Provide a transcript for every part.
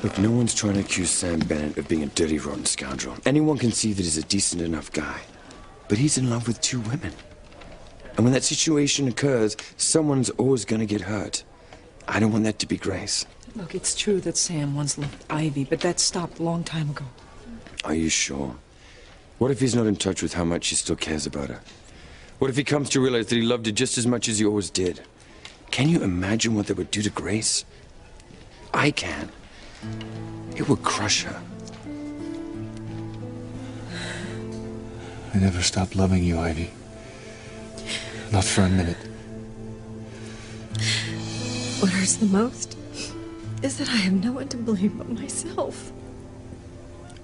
Look, no one's trying to accuse Sam Bennett of being a dirty, rotten scoundrel. Anyone can see that he's a decent enough guy. But he's in love with two women. And when that situation occurs, someone's always gonna get hurt. I don't want that to be Grace. Look, it's true that Sam once loved Ivy, but that stopped a long time ago. Are you sure? What if he's not in touch with how much he still cares about her? What if he comes to realize that he loved her just as much as he always did? Can you imagine what that would do to Grace? I can. It would crush her. I never stopped loving you, Ivy. Not for a minute. What hurts the most is that I have no one to blame but myself.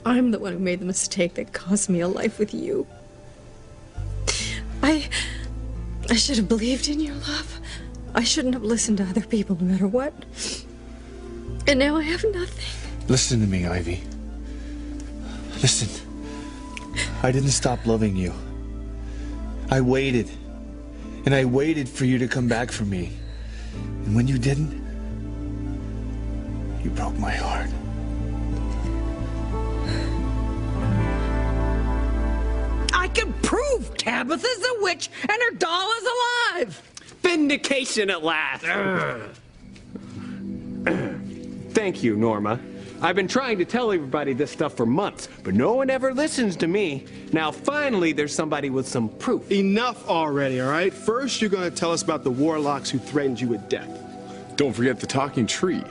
I'm the one who made the mistake that cost me a life with you. I should have believed in your love. I shouldn't have listened to other people no matter what. And now I have nothing. Listen to me, Ivy. Listen. I didn't stop loving you. I waited. And I waited for you to come back for me. And when you didn't, you broke my heart. I can prove Tabitha's a witch and her doll is alive! Vindication at last! Thank you, Norma. I've been trying to tell everybody this stuff for months, but no one ever listens to me. Now, finally, there's somebody with some proof. Enough already, all right? First, you're going to tell us about the warlocks who threatened you with death. Don't forget the talking tree.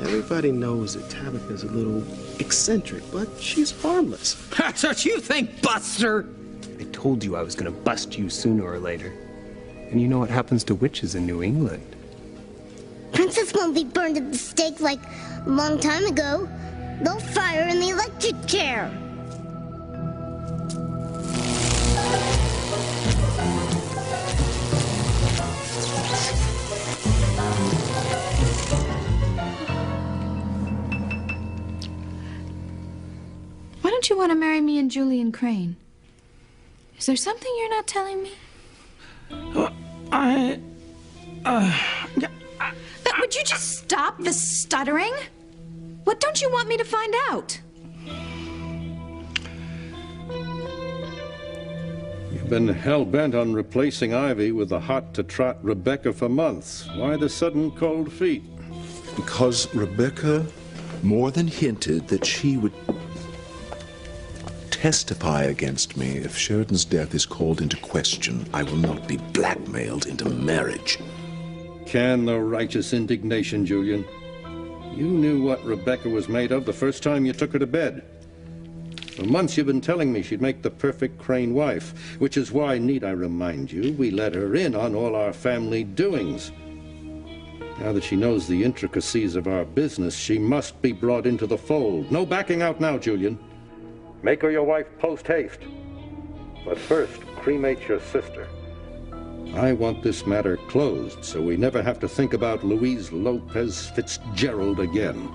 Everybody knows that Tabitha's a little eccentric, but she's harmless. That's what you think, Buster! I told you I was going to bust you sooner or later. And you know what happens to witches in New England? Princess won't be burned at the stake like a long time ago. They'll fire her in the electric chair. Why don't you want to marry me and Julian Crane? Is there something you're not telling me? Would you just stop the stuttering? What don't you want me to find out? You've been hell-bent on replacing Ivy with the hot-to-trot Rebecca for months. Why the sudden cold feet? Because Rebecca more than hinted that she would testify against me if Sheridan's death is called into question. I will not be blackmailed into marriage. Can the righteous indignation, Julian. You knew what Rebecca was made of the first time you took her to bed. For months you've been telling me she'd make the perfect Crane wife, which is why, need I remind you, we let her in on all our family doings. Now that she knows the intricacies of our business, she must be brought into the fold. No backing out now, Julian. Make her your wife post-haste. But first, cremate your sister. I want this matter closed so we never have to think about Louise Lopez Fitzgerald again.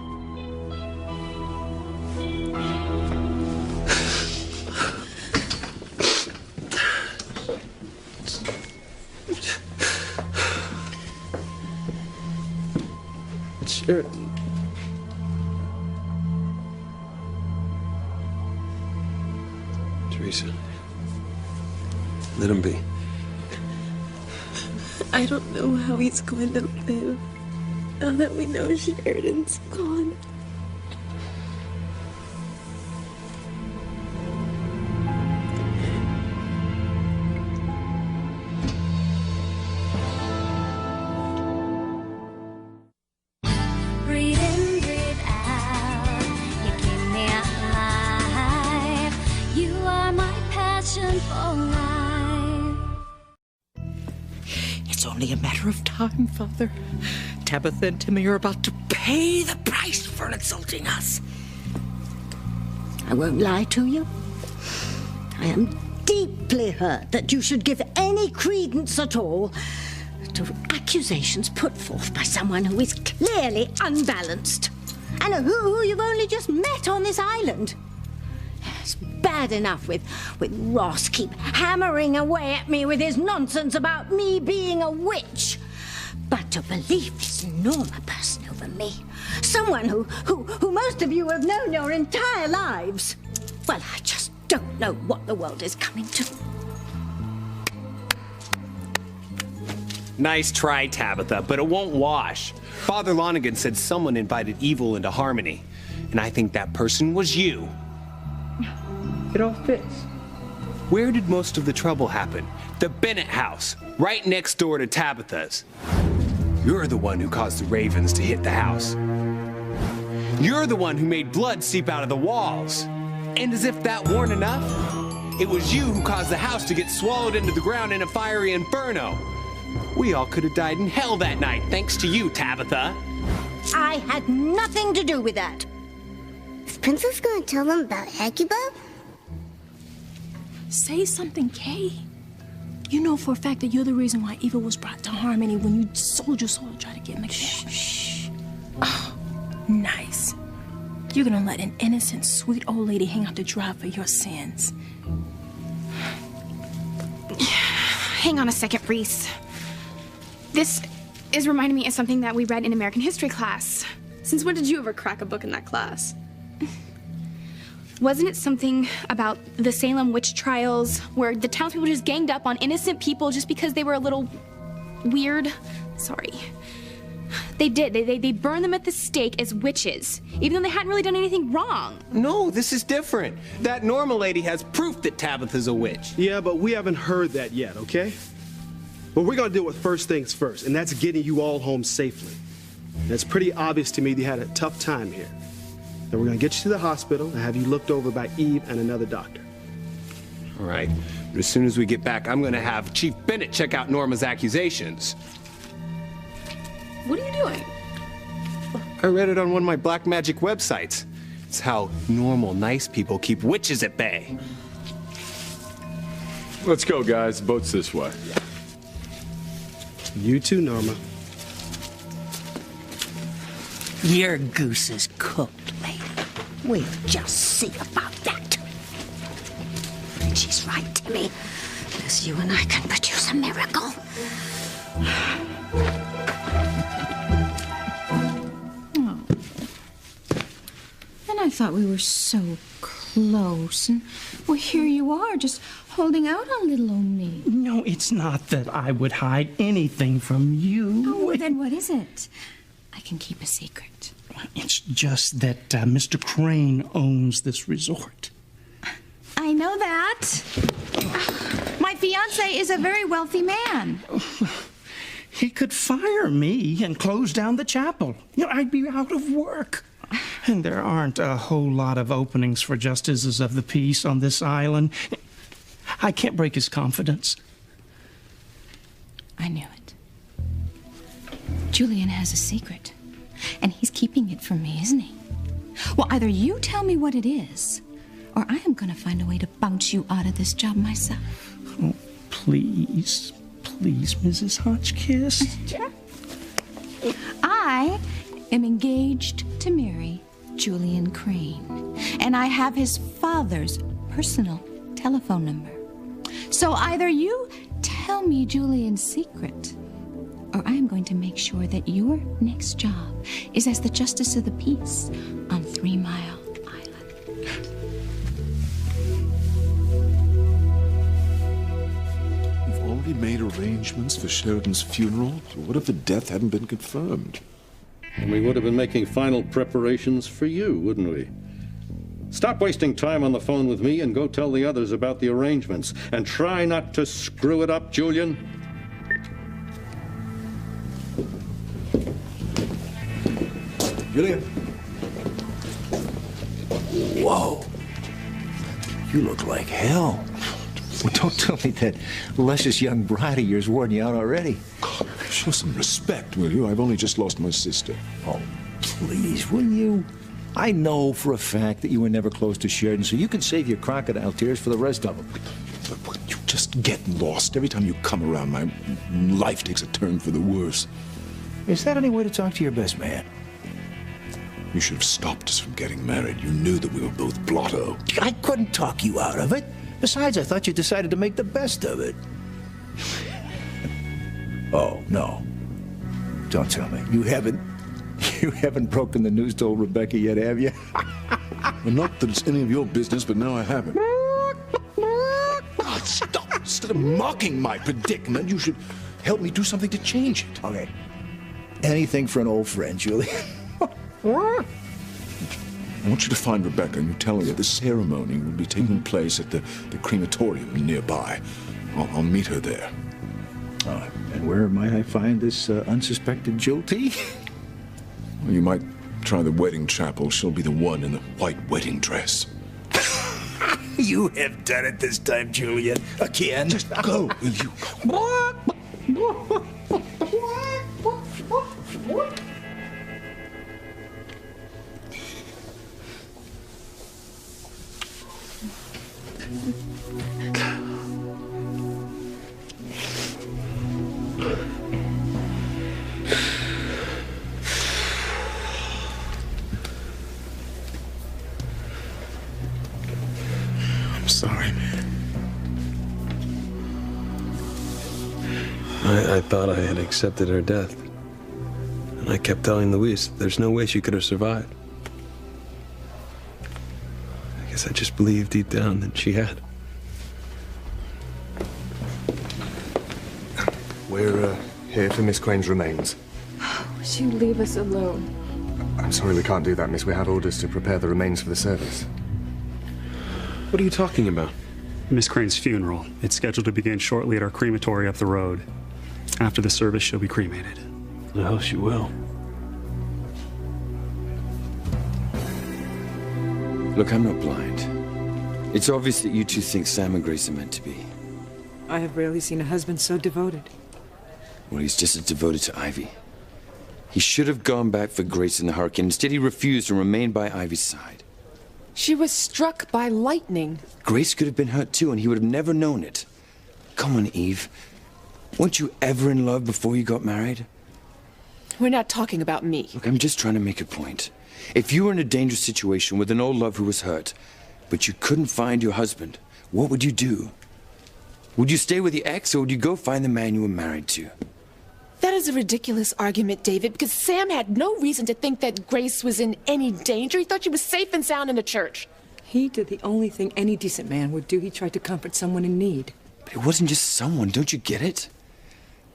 It's Sheridan. Teresa, let him be. I don't know how he's going to live now that we know Sheridan's gone. Breathe in, breathe out. You keep me alive. You are my passion for life. It's only a matter of time, Father. Tabitha and Timmy are about to pay the price for insulting us. I won't lie to you. I am deeply hurt that you should give any credence at all to accusations put forth by someone who is clearly unbalanced and who you've only just met on this island. It's bad enough with Ross keep hammering away at me with his nonsense about me being a witch. But to believe this Norma person over me, Someone who most of you have known your entire lives. Well, I just don't know what the world is coming to. Nice try, Tabitha, but it won't wash. Father Lonigan said someone invited evil into Harmony, and I think that person was you. It all fits. Where did most of the trouble happen? The Bennett house, right next door to Tabitha's. You're the one who caused the ravens to hit the house. You're the one who made blood seep out of the walls. And as if that weren't enough, it was you who caused the house to get swallowed into the ground in a fiery inferno. We all could have died in hell that night, thanks to you, Tabitha. I had nothing to do with that. Is Princess gonna tell them about Hecuba? Say something, Kay. You know for a fact that you're the reason why evil was brought to Harmony when you sold your soul to try to get McDaniel. Shh. Oh, nice. You're gonna let an innocent, sweet old lady hang out to dry for your sins. Hang on a second, Reese. This is reminding me of something that we read in American history class. Since when did you ever crack a book in that class? Wasn't it something about the Salem witch trials where the townspeople just ganged up on innocent people just because they were a little weird? Sorry. They did. They burned them at the stake as witches, even though they hadn't really done anything wrong. No, this is different. That Norma lady has proof that Tabitha's a witch. Yeah, but we haven't heard that yet, okay? But we're gonna deal with first things first, and that's getting you all home safely. And it's pretty obvious to me that you had a tough time here. Then we're gonna get you to the hospital and have you looked over by Eve and another doctor. All right, but as soon as we get back, I'm gonna have Chief Bennett check out Norma's accusations. What are you doing? I read it on one of my black magic websites. It's how normal, nice people keep witches at bay. Let's go, guys. The boat's this way. You too, Norma. Your goose is cooked, lady. We'll just see about that. And she's right, Timmy. Unless you and I can produce a miracle. Oh. And I thought we were so close, and well, here you are, just holding out on little old me. No, it's not that I would hide anything from you. Oh, well, then what is it? I can keep a secret. It's just that Mr. Crane owns this resort. I know that. My fiancé is a very wealthy man. He could fire me and close down the chapel. You know, I'd be out of work. And there aren't a whole lot of openings for justices of the peace on this island. I can't break his confidence. I knew it. Julian has a secret, and he's keeping it from me, isn't he? Well, either you tell me what it is, or I am going to find a way to bounce you out of this job myself. Oh, please, please, Mrs. Hotchkiss. I am engaged to marry Julian Crane, and I have his father's personal telephone number. So either you tell me Julian's secret, or I am going to make sure that your next job is as the Justice of the Peace on 3 Mile Island. You've already made arrangements for Sheridan's funeral? What if the death hadn't been confirmed? And we would have been making final preparations for you, wouldn't we? Stop wasting time on the phone with me and go tell the others about the arrangements. And try not to screw it up, Julian. Julian. Whoa. You look like hell. Well, don't tell me that luscious young bride of yours worn you out already. Show some respect, will you? I've only just lost my sister. Oh, please, will you? I know for a fact that you were never close to Sheridan, so you can save your crocodile tears for the rest of them. But you just get lost. Every time you come around, my life takes a turn for the worse. Is that any way to talk to your best man? You should have stopped us from getting married. You knew that we were both blotto. I couldn't talk you out of it. Besides, I thought you decided to make the best of it. Oh, no. Don't tell me. You haven't You haven't broken the news to old Rebecca yet, have you? Well, not that it's any of your business, but now I haven't. God, stop! Instead of mocking my predicament, you should help me do something to change it. Okay. Anything for an old friend, Julian. I want you to find Rebecca and you tell her that the ceremony will be taking place at the crematorium nearby. I'll meet her there. And where might I find this unsuspected jilty? Well, you might try the wedding chapel. She'll be the one in the white wedding dress. You have done it this time, Julian. Again. Just go, will you? I'm sorry, man. I thought I had accepted her death. And I kept telling Louise there's no way she could have survived. I guess I just believed deep down that she had. We're here for Miss Crane's remains. Would you leave us alone? I'm sorry we can't do that, miss. We had orders to prepare the remains for the service. What are you talking about? Miss Crane's funeral. It's scheduled to begin shortly at our crematory up the road. After the service, she'll be cremated. I hope she will. Look, I'm not blind. It's obvious that you two think Sam and Grace are meant to be. I have rarely seen a husband so devoted. Well, he's just as devoted to Ivy. He should have gone back for Grace in the hurricane. Instead, he refused and remained by Ivy's side. She was struck by lightning. Grace could have been hurt too, and he would have never known it. Come on, Eve. Weren't you ever in love before you got married? We're not talking about me. Look, I'm just trying to make a point. If you were in a dangerous situation with an old love who was hurt, but you couldn't find your husband, what would you do? Would you stay with the ex, or would you go find the man you were married to? That is a ridiculous argument, David, because Sam had no reason to think that Grace was in any danger. He thought she was safe and sound in the church. He did the only thing any decent man would do. He tried to comfort someone in need. But it wasn't just someone, don't you get it?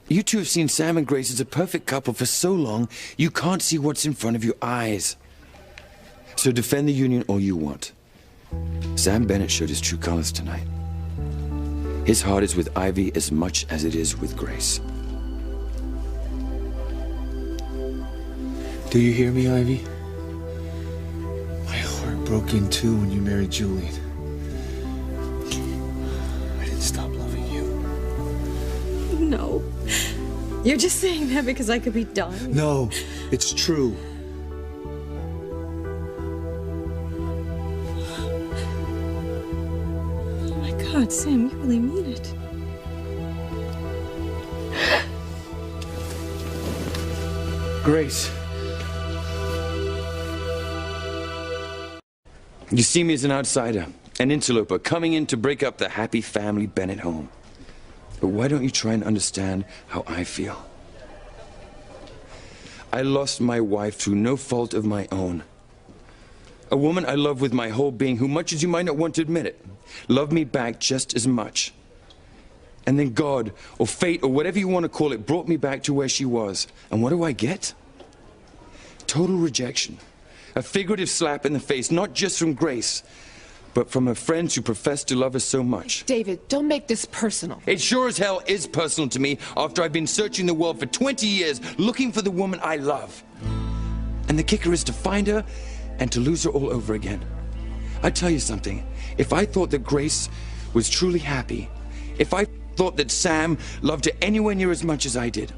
You two have seen Sam and Grace as a perfect couple for so long, you can't see what's in front of your eyes. So defend the union all you want. Sam Bennett showed his true colors tonight. His heart is with Ivy as much as it is with Grace. Do you hear me, Ivy? My heart broke in two when you married Julian. I didn't stop loving you. No. You're just saying that because I could be dying. No, it's true. Oh my God, Sam, you really mean it. Grace. You see me as an outsider, an interloper, coming in to break up the happy family Bennett home. But why don't you try and understand how I feel? I lost my wife through no fault of my own. A woman I love with my whole being, who, much as you might not want to admit it, loved me back just as much. And then God, or fate, or whatever you want to call it, brought me back to where she was. And what do I get? Total rejection. A figurative slap in the face, not just from Grace, but from her friends who profess to love her so much. David, don't make this personal. It sure as hell is personal to me after I've been searching the world for 20 years looking for the woman I love. And the kicker is to find her and to lose her all over again. I tell you something, if I thought that Grace was truly happy, if I thought that Sam loved her anywhere near as much as I did,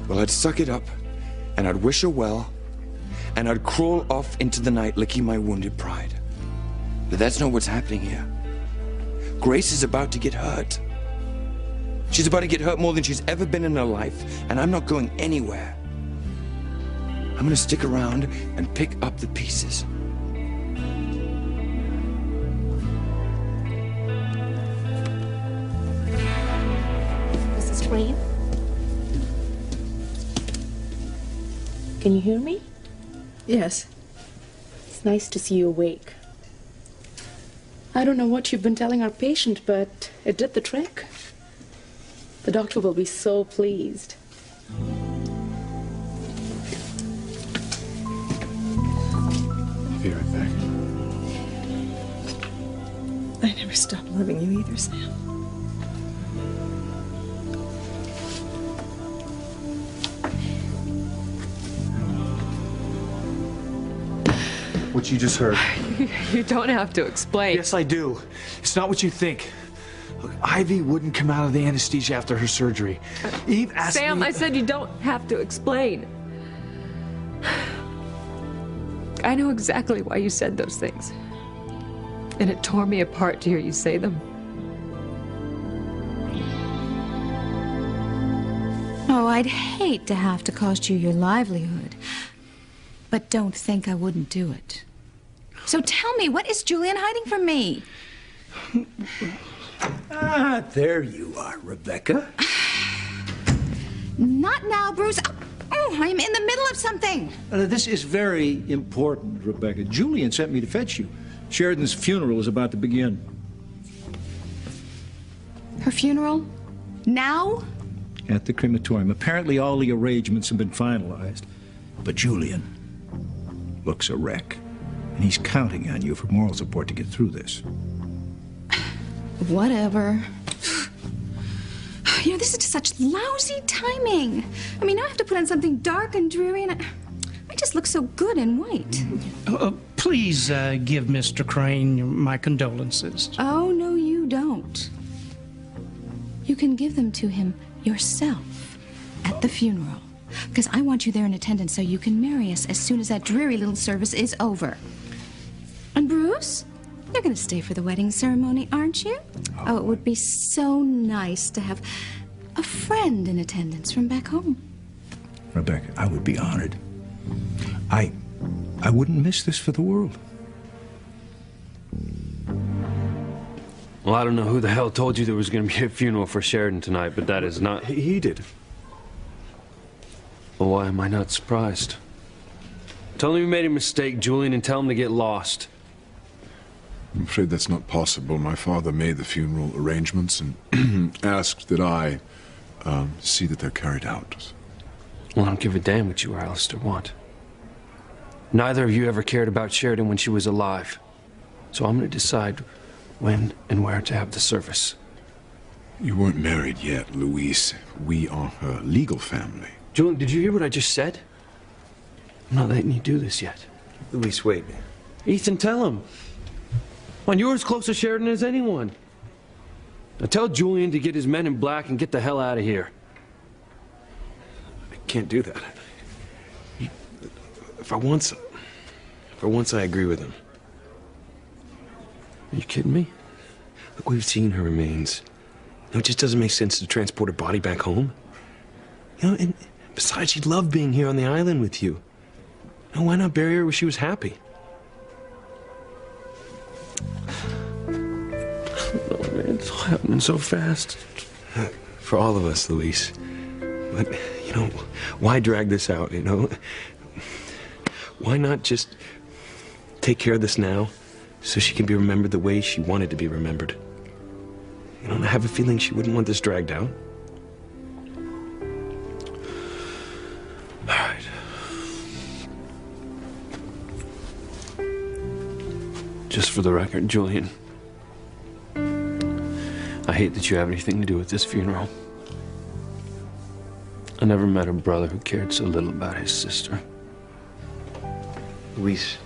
well, I'd suck it up and I'd wish her well, and I'd crawl off into the night licking my wounded pride. But that's not what's happening here. Grace is about to get hurt. She's about to get hurt more than she's ever been in her life, and I'm not going anywhere. I'm gonna stick around and pick up the pieces. Mrs. Crane? Can you hear me? Yes. It's nice to see you awake. I don't know what you've been telling our patient, but it did the trick. The doctor will be so pleased. I'll be right back. I never stopped loving you either, Sam. What you just heard. You don't have to explain. Yes, I do. It's not what you think. Look, Ivy wouldn't come out of the anesthesia after her surgery. Eve asked Sam, me... I said you don't have to explain. I know exactly why you said those things. And it tore me apart to hear you say them. Oh, I'd hate to have to cost you your livelihood. But don't think I wouldn't do it. So tell me, what is Julian hiding from me? Ah, there you are, Rebecca. Not now, Bruce. Oh, I'm in the middle of something. This is very important, Rebecca. Julian sent me to fetch you. Sheridan's funeral is about to begin. Her funeral? Now? At the crematorium. Apparently all the arrangements have been finalized. But Julian looks a wreck. And he's counting on you for moral support to get through this. Whatever. You know, this is just such lousy timing. I mean, now I have to put on something dark and dreary, and I just look so good in white. Please give Mr. Crane my condolences. Oh, no, you don't. You can give them to him yourself at the funeral. Because I want you there in attendance so you can marry us as soon as that dreary little service is over. And Bruce, you're going to stay for the wedding ceremony, aren't you? Oh, it would be so nice to have a friend in attendance from back home. Rebecca, I would be honored. I wouldn't miss this for the world. Well, I don't know who the hell told you there was going to be a funeral for Sheridan tonight, but that is not... He did. Well, why am I not surprised? Tell him you made a mistake, Julian, and tell him to get lost. I'm afraid that's not possible. My father made the funeral arrangements and asked that I see that they're carried out. Well, I don't give a damn what you or Alistair want. Neither of you ever cared about Sheridan when she was alive. So I'm going to decide when and where to have the service. You weren't married yet, Louise. We are her legal family. Julian, did you hear what I just said? I'm not letting you do this yet. Luis, wait. Ethan, tell him. Come on, you're as close to Sheridan as anyone. Now tell Julian to get his men in black and get the hell out of here. I can't do that. For once I agree with him. Are you kidding me? Look, we've seen her remains. You know, it just doesn't make sense to transport her body back home. You know, and besides, she loved being here on the island with you. Now, why not bury her where she was happy? Oh, man, it's all happening so fast. For all of us, Luis. But, you know, why drag this out, you know? Why not just take care of this now so she can be remembered the way she wanted to be remembered? You know, I have a feeling she wouldn't want this dragged out. All right. Just for the record, Julian, I hate that you have anything to do with this funeral. I never met a brother who cared so little about his sister. Luis,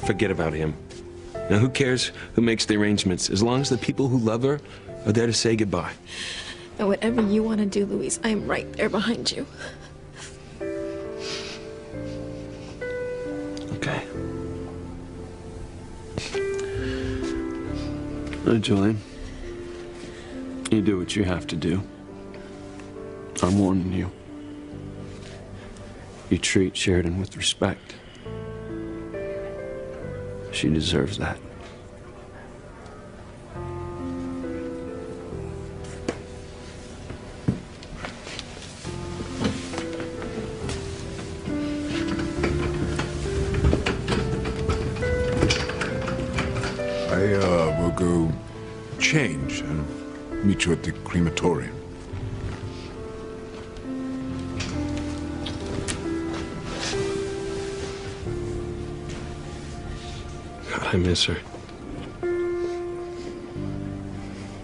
forget about him. Now, who cares who makes the arrangements, as long as the people who love her are there to say goodbye. And whatever you want to do, Louise, I am right there behind you. Okay. Julian, you do what you have to do. I'm warning you. You treat Sheridan with respect. She deserves that. will go change and meet you at the crematorium. God, I miss her.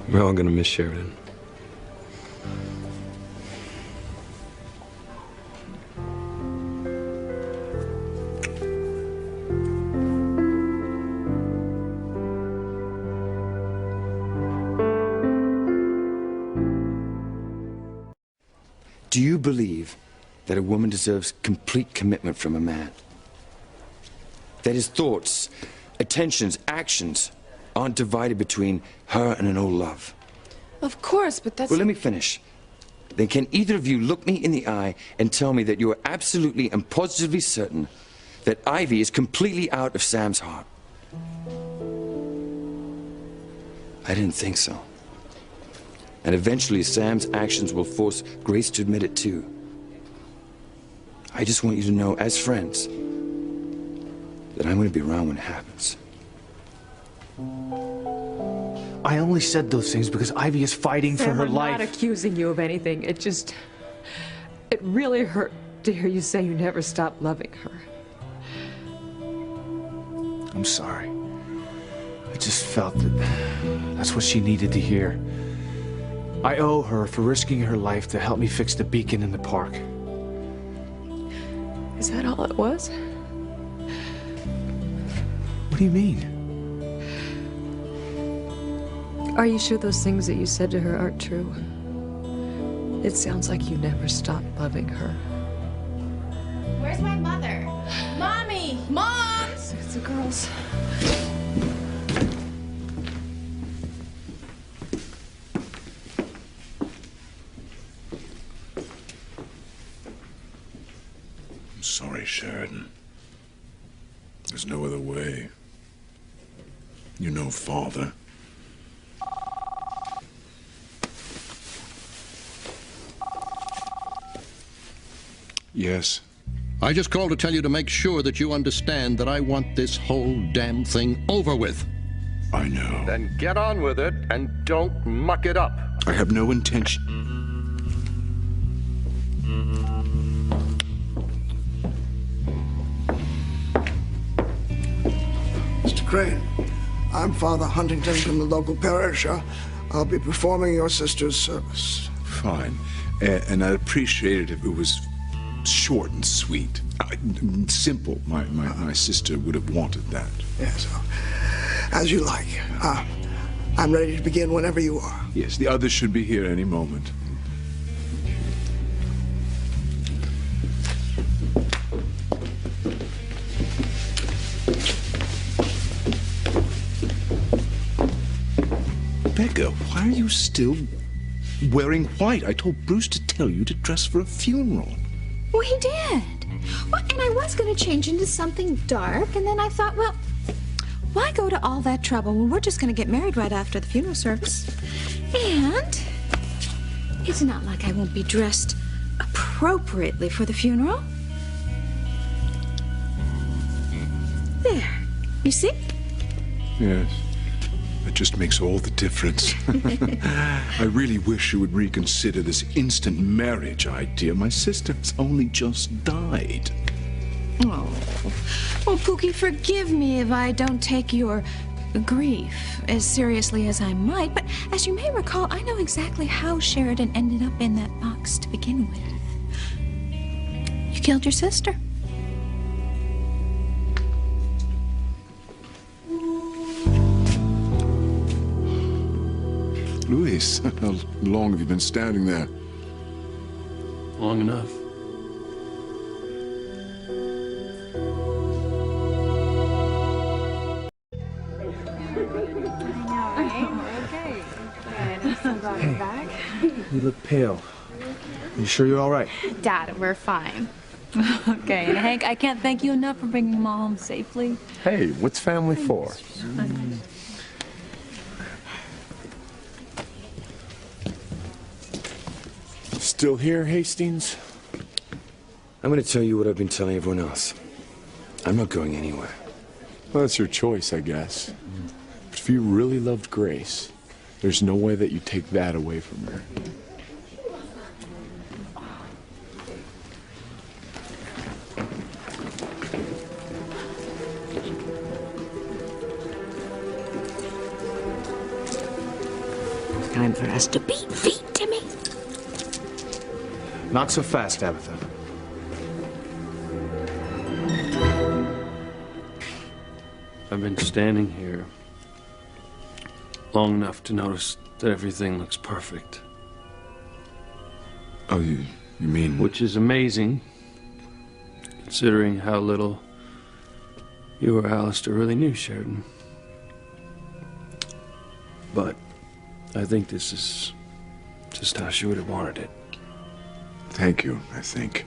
We're all gonna miss Sheridan. Do you believe that a woman deserves complete commitment from a man? That his thoughts, attentions, actions aren't divided between her and an old love? Of course, but that's... Well, let me finish. Then can either of you look me in the eye and tell me that you are absolutely and positively certain that Ivy is completely out of Sam's heart? I didn't think so. And eventually Sam's actions will force Grace to admit it too. I just want you to know, as friends, that I'm going to be around when it happens. I only said those things because Ivy is fighting for Sam, her I'm life. not accusing you of anything. It really hurt to hear you say you never stopped loving her. I'm sorry. I just felt that that's what she needed to hear. I owe her for risking her life to help me fix the beacon in the park. Is that all it was? What do you mean? Are you sure those things that you said to her aren't true? It sounds like you never stopped loving her. Where's my mother? Mommy! Mom! It's the girls. I'm sorry, Sheridan. There's no other way. You know, Father. Yes. I just called to tell you to make sure that you understand that I want this whole damn thing over with. I know. Then get on with it and don't muck it up. I have no intention. Mr. Crane, I'm Father Huntington from the local parish. I'll be performing your sister's service. Fine. And I'd appreciate it if it was short and sweet. Simple. My sister would have wanted that. Yes, as you like. I'm ready to begin whenever you are. Yes, the others should be here any moment. Becca, why are you still wearing white? I told Bruce to tell you to dress for a funeral. Well, he did. Well, and I was going to change into something dark, and then I thought, well, why go to all that trouble when we're just going to get married right after the funeral service? And it's not like I won't be dressed appropriately for the funeral. There. You see? Yes. That just makes all the difference. I really wish you would reconsider this instant marriage idea. My sister's only just died. Oh. Well, Pookie, forgive me if I don't take your grief as seriously as I might, but as you may recall, I know exactly how Sheridan ended up in that box to begin with. You killed your sister. Luis, how long have you been standing there? Long enough. You look pale. You sure you're all right? Dad, we're fine. Okay, and Hank, I can't thank you enough for bringing Mom home safely. Hey, what's family for? Still here, Hastings? I'm going to tell you what I've been telling everyone else. I'm not going anywhere. Well, that's your choice, I guess. But If you really loved Grace, there's no way that you take that away from her. Time for us to beat feet, Timmy. Not so fast, Tabitha. I've been standing here long enough to notice that everything looks perfect. Oh, you mean... Which is amazing, considering how little you or Alistair really knew Sheridan. But I think this is just how she would have wanted it. Thank you, I think.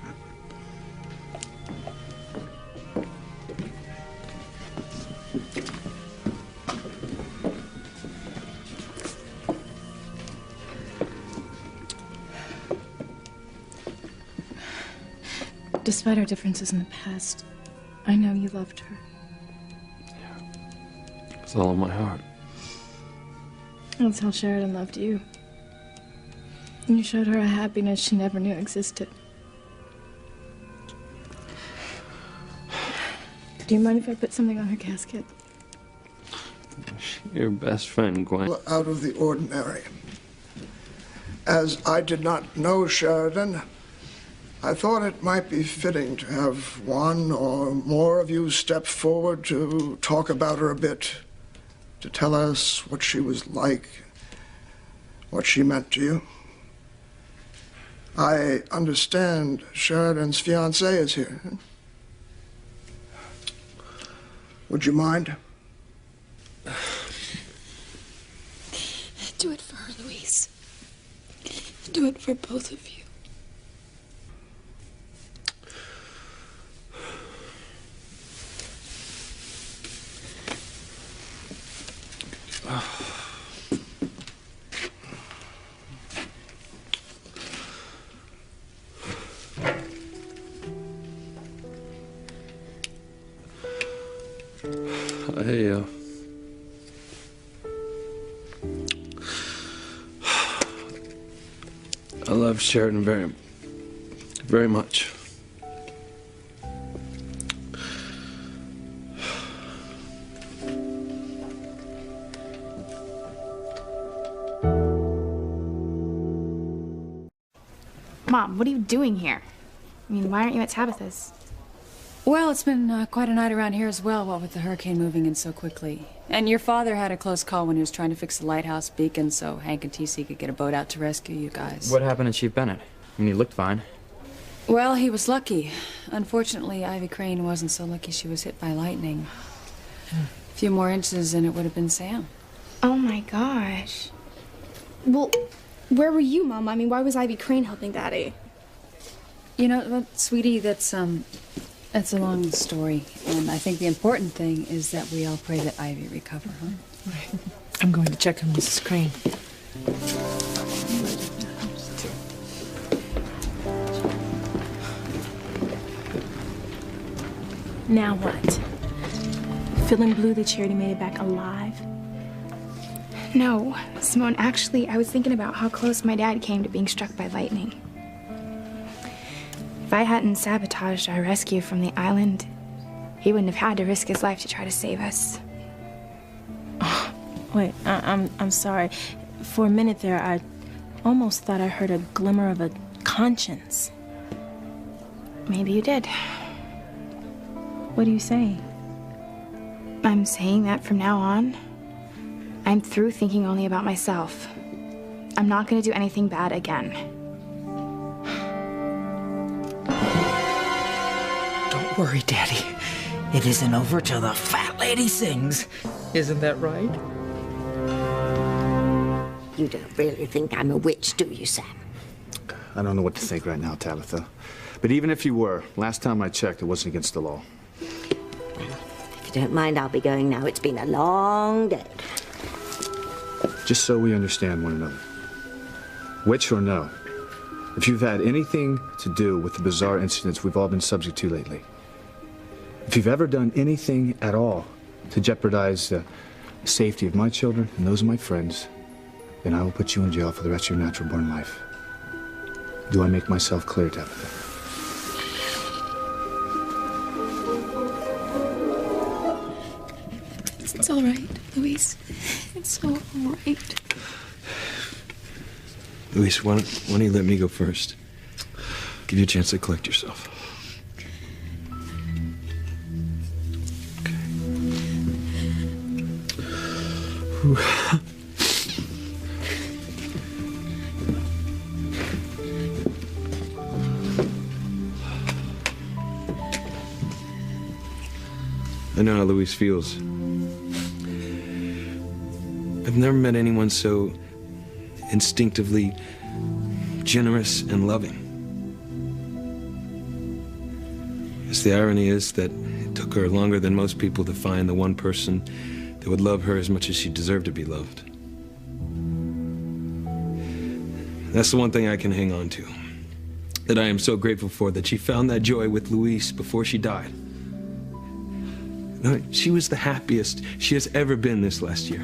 Despite our differences in the past, I know you loved her. With all of my heart. That's how Sheridan loved you. You showed her a happiness she never knew existed. Do you mind if I put something on her casket? Your best friend, Gwen. Out of the ordinary. As I did not know Sheridan, I thought it might be fitting to have one or more of you step forward to talk about her a bit, to tell us what she was like, what she meant to you. I understand Sheridan's fiancée is here. Would you mind? Do it for her, Louise. Do it for both of you. I love Sheridan very, very much. Mom, what are you doing here? I mean, why aren't you at Tabitha's? Well, it's been quite a night around here as well, what with the hurricane moving in so quickly. And your father had a close call when he was trying to fix the lighthouse beacon so Hank and TC could get a boat out to rescue you guys. What happened to Chief Bennett? I mean, he looked fine. Well, he was lucky. Unfortunately, Ivy Crane wasn't so lucky she was hit by lightning. A few more inches and it would have been Sam. Oh my gosh. Well, where were you, Mom? I mean, why was Ivy Crane helping Daddy? You know, well, sweetie, that's a long story. And I think the important thing is that we all pray that Ivy recover, huh? Right. I'm going to check on Mrs. Crane. Now what? Feeling blue that Charity made it back alive? No, Simone, actually, I was thinking about how close my dad came to being struck by lightning. If I hadn't sabotaged our rescue from the island, he wouldn't have had to risk his life to try to save us. Oh, wait, I'm sorry. For a minute there, I almost thought I heard a glimmer of a conscience. Maybe you did. What are you saying? I'm saying that from now on, I'm through thinking only about myself. I'm not going to do anything bad again. Don't worry, Daddy. It isn't over till the fat lady sings. Isn't that right? You don't really think I'm a witch, do you, Sam? I don't know what to think right now, Tabitha. But even if you were, last time I checked, it wasn't against the law. If you don't mind, I'll be going now. It's been a long day. Just so we understand one another. Witch or no, if you've had anything to do with the bizarre incidents we've all been subject to lately, if you've ever done anything at all to jeopardize the the safety of my children and those of my friends, then I will put you in jail for the rest of your natural-born life. Do I make myself clear, Tabitha? It's all right, Luis. It's all right. Luis, why don't you let me go first? Give you a chance to collect yourself. Okay. I know how Luis feels. I've never met anyone so instinctively generous and loving. Yes, the irony is that it took her longer than most people to find the one person that would love her as much as she deserved to be loved. That's the one thing I can hang on to, that I am so grateful for, that she found that joy with Luis before she died. No, she was the happiest she has ever been this last year.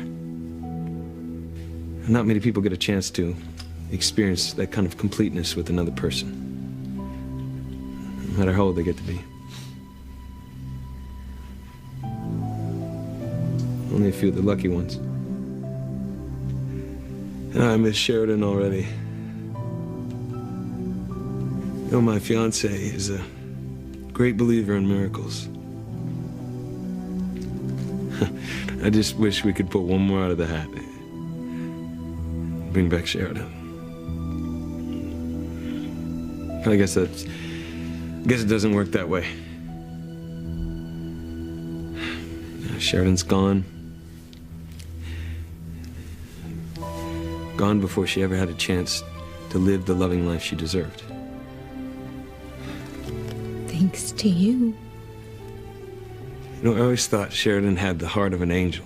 Not many people get a chance to experience that kind of completeness with another person, no matter how old they get to be. Only a few of the lucky ones. And I miss Sheridan already. You know, my fiance is a great believer in miracles. I just wish we could put one more out of the hat. Bring back Sheridan. I guess it doesn't work that way. Sheridan's gone. Gone before she ever had a chance to live the loving life she deserved. Thanks to you. You know, I always thought Sheridan had the heart of an angel.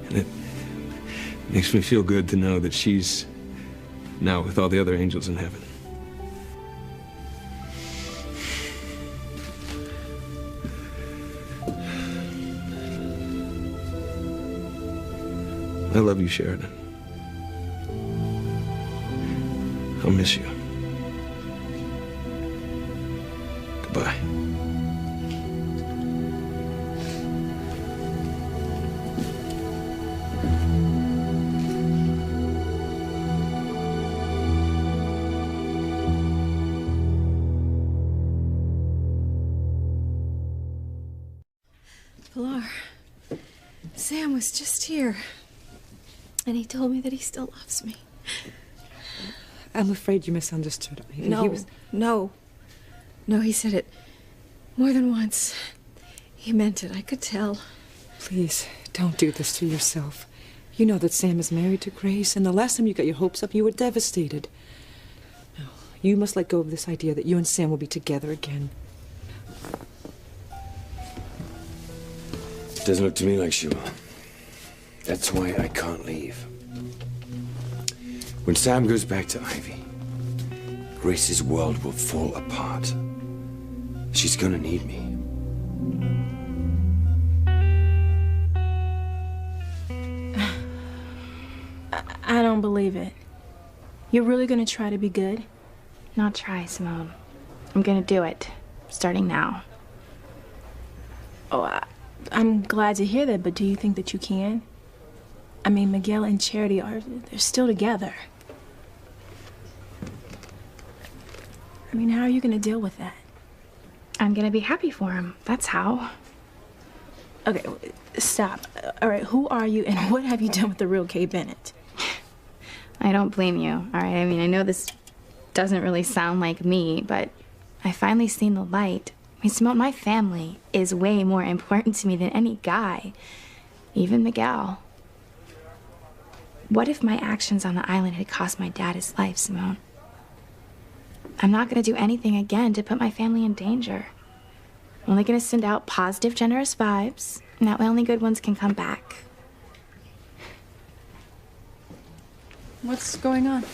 And it makes me feel good to know that she's now with all the other angels in heaven. I love you, Sheridan. I'll miss you. Goodbye. Pilar, Sam was just here, and he told me that he still loves me. I'm afraid you misunderstood. No, he said it more than once. He meant it, I could tell. Please, don't do this to yourself. You know that Sam is married to Grace, and the last time you got your hopes up, you were devastated. No, you must let go of this idea that you and Sam will be together again. Doesn't look to me like she will. That's why I can't leave. When Sam goes back to Ivy, Grace's world will fall apart. She's gonna need me. I don't believe it. You're really gonna try to be good? Not try, Simone. I'm gonna do it, starting now. Oh, I'm glad to hear that, but do you think that you can? I mean, Miguel and Charity they're still together. I mean, how are you gonna deal with that? I'm gonna be happy for him, that's how. Okay, stop. All right, who are you and what have you done with the real Kay Bennett? I don't blame you, all right? I mean, I know this doesn't really sound like me, but I finally seen the light. I mean, Simone, my family is way more important to me than any guy, even Miguel. What if my actions on the island had cost my dad his life, Simone? I'm not gonna do anything again to put my family in danger. I'm only gonna send out positive, generous vibes, and that way only good ones can come back. What's going on?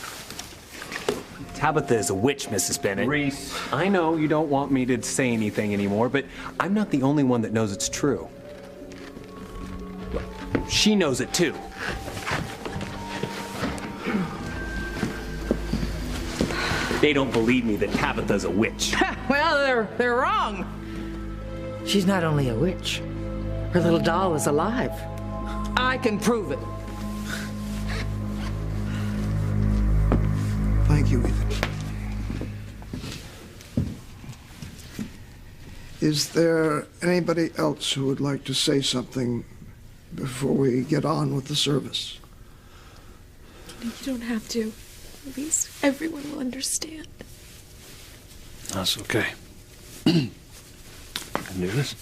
Tabitha is a witch, Mrs. Bennett. Reese. I know you don't want me to say anything anymore, but I'm not the only one that knows it's true. She knows it too. They don't believe me that Tabitha's a witch. Well, they're wrong. She's not only a witch. Her little doll is alive. I can prove it. Thank you, Ethan. Is there anybody else who would like to say something before we get on with the service? You don't have to. At least everyone will understand. That's okay. I can do this.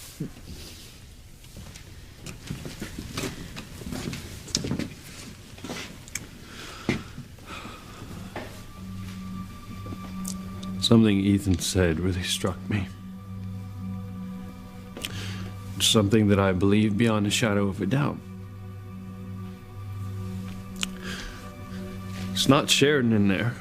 Something Ethan said really struck me. Something that I believe beyond a shadow of a doubt. It's not Sheridan in there.